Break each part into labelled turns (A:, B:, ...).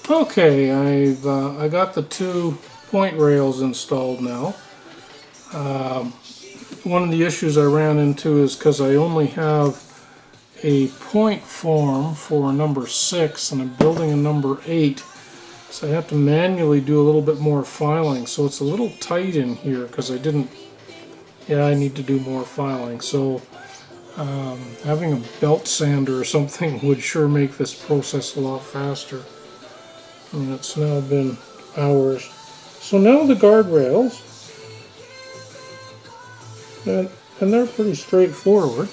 A: Okay, I got the 2 point rails installed now. One of the issues I ran into is because I only have a point form for number 6 and I'm building a number 8, so I have to manually do a little bit more filing, so it's a little tight in here because I need to do more filing. So having a belt sander or something would sure make this process a lot faster. And it's now been hours. So now the guardrails, and they're pretty straightforward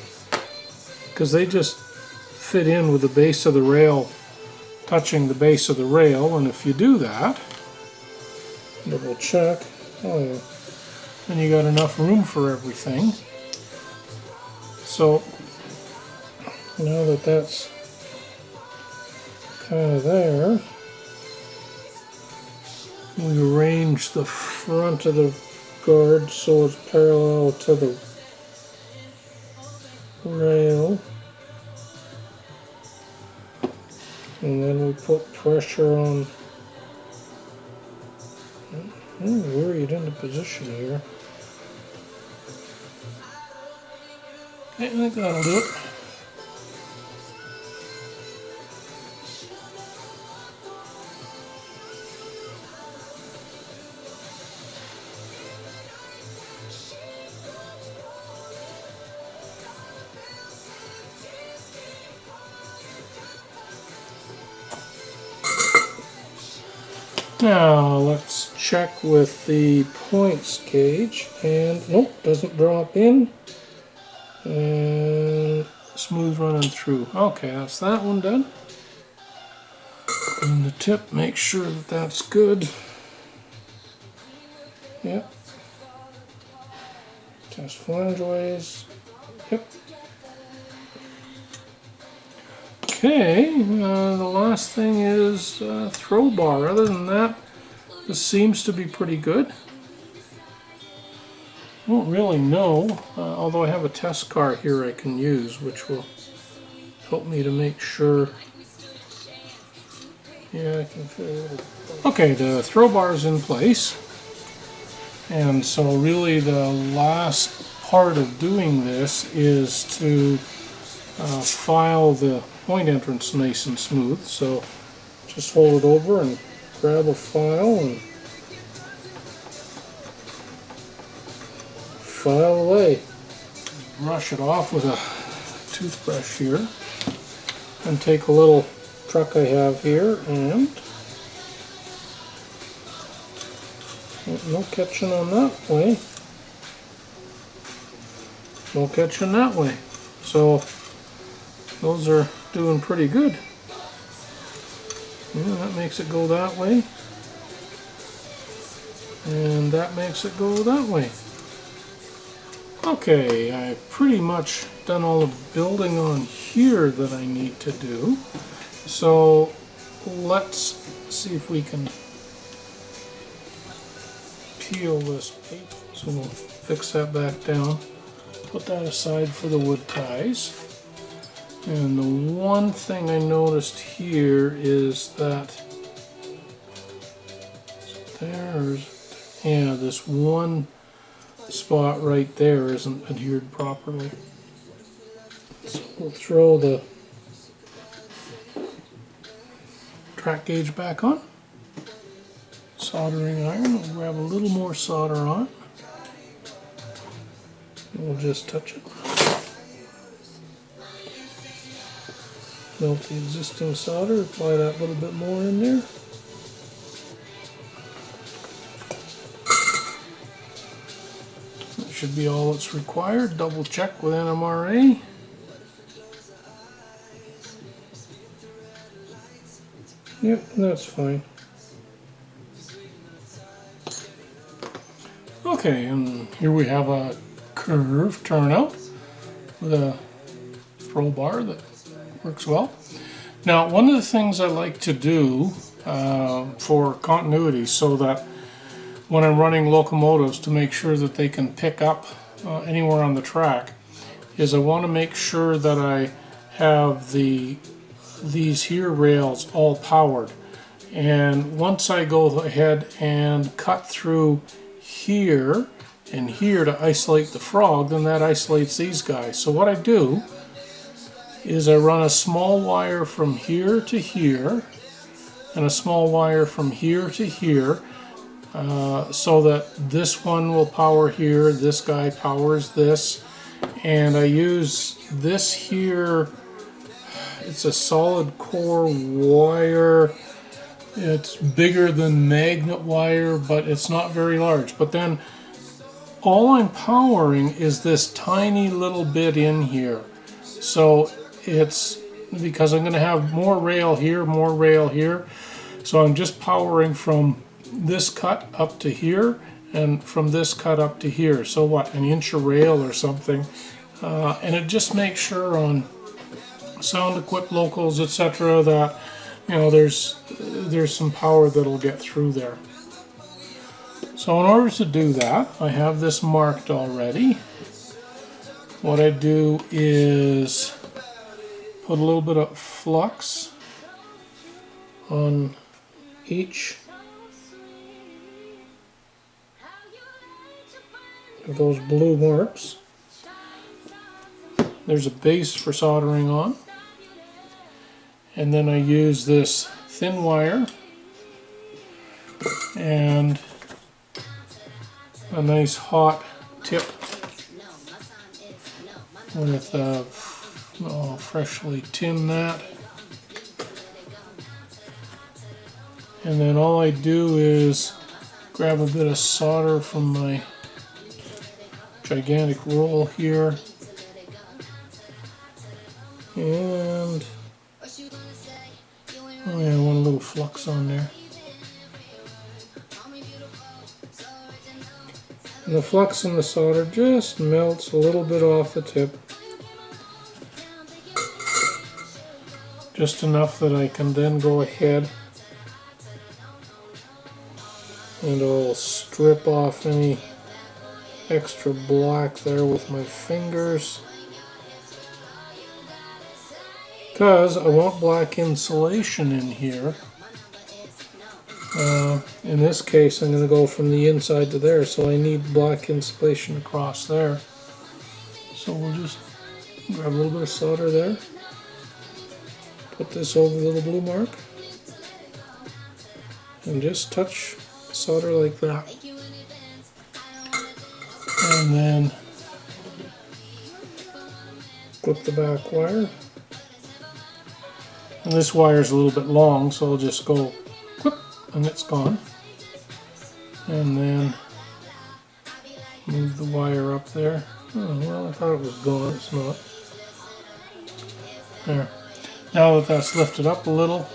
A: because they just fit in with the base of the rail touching the base of the rail, and if you do that, double check, oh yeah, then you got enough room for everything. So now that that's kind of there, we arrange the front of the guard so it's parallel to the rail, and then we put pressure on. Worried into position here. I think that'll do it. Now let's check with the points gauge, and nope, doesn't drop in, and smooth running through. Okay, that's that one done. And the tip, make sure that that's good. Yep. Test flangeways. Yep. Okay, the last thing is throw bar. Other than that, this seems to be pretty good. I don't really know, although I have a test car here I can use, which will help me to make sure. Yeah, I can fit a little. Okay, the throw bar is in place, and so really the last part of doing this is to file the point entrance nice and smooth. So just hold it over and grab a file and file away. Brush it off with a toothbrush here, and take a little truck I have here, and no catching on that way, no catching that way. So those are doing pretty good. Yeah, that makes it go that way, and that makes it go that way. Okay, I've pretty much done all the building on here that I need to do. So let's see if we can peel this paper. So we'll fix that back down, put that aside for the wood ties. And the one thing I noticed here is that this one spot right there isn't adhered properly. So we'll throw the track gauge back on. Soldering iron, we'll grab a little more solder on it. And we'll just touch it. Melt the existing solder, apply that little bit more in there. That should be all that's required. Double check with NMRA. Yep, that's fine. Okay, and here we have a curved turnout with a throw bar that works well. Now, one of the things I like to do for continuity, so that when I'm running locomotives to make sure that they can pick up anywhere on the track, is I want to make sure that I have these here rails all powered. And once I go ahead and cut through here and here to isolate the frog, then that isolates these guys. So what I do is I run a small wire from here to here and a small wire from here to here, so that this one will power here, this guy powers this, and I use this here. It's a solid core wire. It's bigger than magnet wire, but it's not very large. But then all I'm powering is this tiny little bit in here. So it's because I'm going to have more rail here, so I'm just powering from this cut up to here and from this cut up to here. So what, an inch of rail or something, and it just makes sure on sound equipped locals, etc., that there's some power that'll get through there. So in order to do that, I have this marked already. What I do is put a little bit of flux on each of those blue marks. There's a base for soldering on, and then I use this thin wire and a nice hot tip with I'll freshly tin that, and then all I do is grab a bit of solder from my gigantic roll here, and oh yeah, one little flux on there. And the flux in the solder just melts a little bit off the tip, just enough that I can then go ahead and I'll strip off any extra black there with my fingers, because I want black insulation in here. In this case I'm going to go from the inside to there, so I need black insulation across there. So we'll just grab a little bit of solder there, put this over the little blue mark, and just touch solder like that. And then clip the back wire. And this wire is a little bit long, so I'll just go clip and it's gone. And then move the wire up there. Oh, well, I thought it was gone. It's not. There. Now that that's lifted up a little,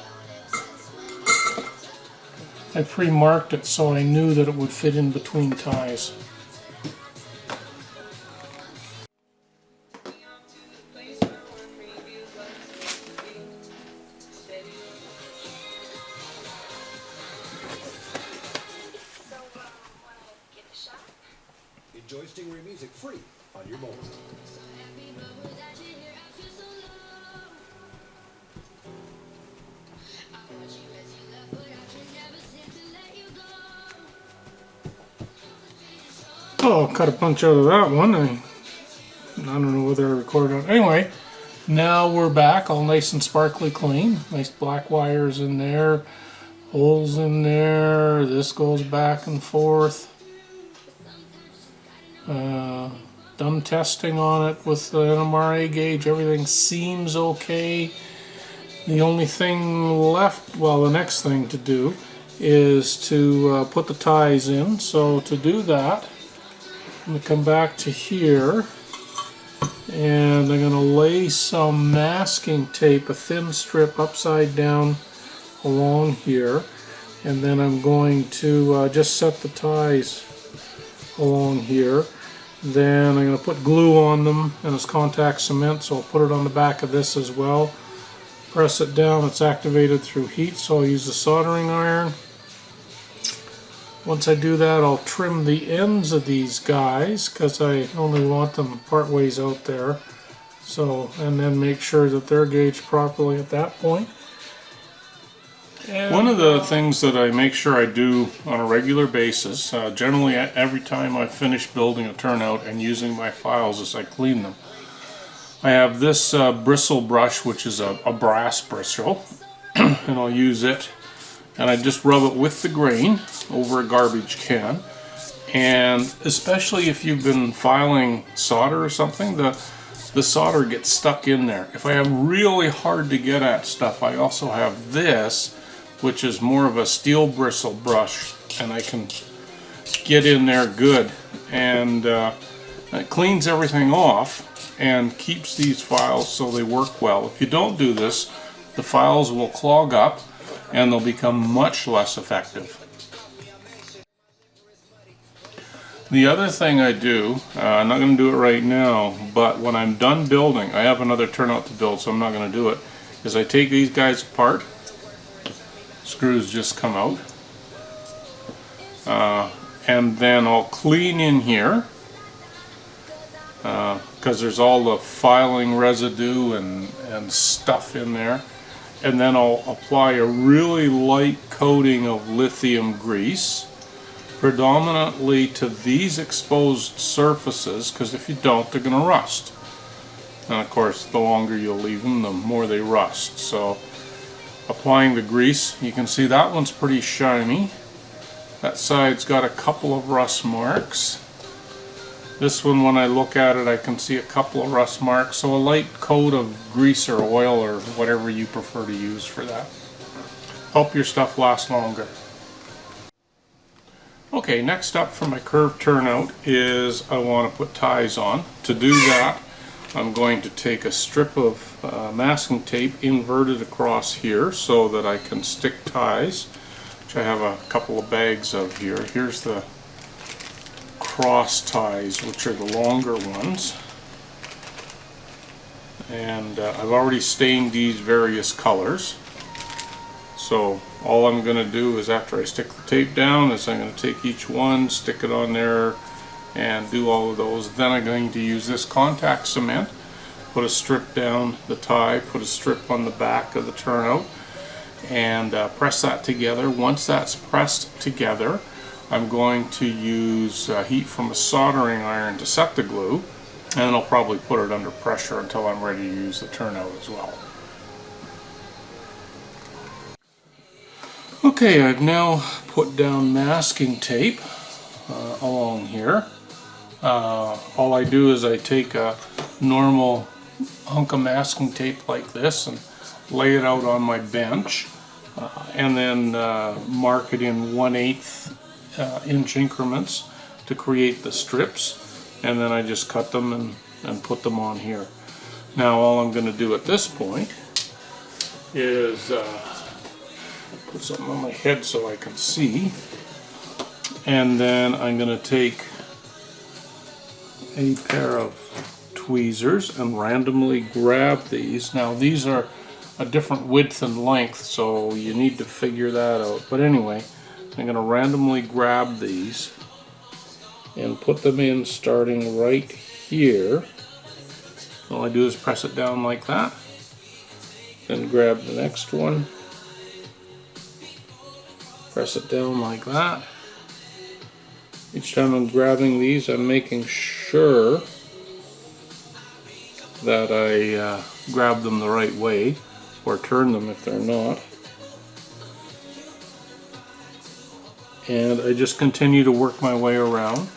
A: I pre-marked it so I knew that it would fit in between ties.
B: Enjoy Stingray music free on your mobile.
A: Oh, cut a punch out of that one. I don't know whether I recorded it. Anyway, now we're back, all nice and sparkly clean. Nice black wires in there, holes in there. This goes back and forth. Done testing on it with the NMRA gauge. Everything seems okay. The only thing left, well, the next thing to do is to put the ties in. So to do that, I'm going to come back to here and I'm going to lay some masking tape, a thin strip upside down along here, and then I'm going to just set the ties along here. Then I'm going to put glue on them, and it's contact cement, so I'll put it on the back of this as well. Press it down, it's activated through heat, so I'll use the soldering iron. Once I do that, I'll trim the ends of these guys, because I only want them part ways out there. So, and then make sure that they're gauged properly at that point. One of the things that I make sure I do on a regular basis, generally every time I finish building a turnout and using my files, is I clean them. I have this bristle brush, which is a brass bristle, and I'll use it, and I just rub it with the grain over a garbage can. And especially if you've been filing solder or something, the solder gets stuck in there. If I have really hard to get at stuff, I also have this, which is more of a steel bristle brush, and I can get in there good, and it cleans everything off and keeps these files so they work well. If you don't do this, the files will clog up and they'll become much less effective. The other thing I do, I'm not going to do it right now, but when I'm done building, I have another turnout to build, so I'm not going to do it, is I take these guys apart. Screws just come out. And then I'll clean in here, because there's all the filing residue and stuff in there. And then I'll apply a really light coating of lithium grease, predominantly to these exposed surfaces, because if you don't, they're going to rust. And of course, the longer you'll leave them, the more they rust. So applying the grease, you can see that one's pretty shiny. That side's got a couple of rust marks. This one, when I look at it, I can see a couple of rust marks. So a light coat of grease or oil or whatever you prefer to use for that. Help your stuff last longer. Okay, next up for my curved turnout is I want to put ties on. To do that, I'm going to take a strip of masking tape, invert it across here so that I can stick ties, which I have a couple of bags of here. Here's the cross ties, which are the longer ones. And I've already stained these various colors. So all I'm going to do is, after I stick the tape down, is I'm going to take each one, stick it on there, and do all of those. Then I'm going to use this contact cement, put a strip down the tie, put a strip on the back of the turnout, and press that together. Once that's pressed together, I'm going to use heat from a soldering iron to set the glue, and then I'll probably put it under pressure until I'm ready to use the turnout as well. Okay, I've now put down masking tape along here. All I do is I take a normal hunk of masking tape like this and lay it out on my bench, and then mark it in 1/8 inch increments to create the strips, and then I just cut them and put them on here. Now all I'm going to do at this point is put something on my head so I can see, and then I'm going to take a pair of tweezers and randomly grab these. Now these are a different width and length, so you need to figure that out. But anyway, I'm going to randomly grab these and put them in starting right here. All I do is press it down like that, then grab the next one, press it down like that. Each time I'm grabbing these, I'm making sure that I grab them the right way, or turn them if they're not. And I just continue to work my way around.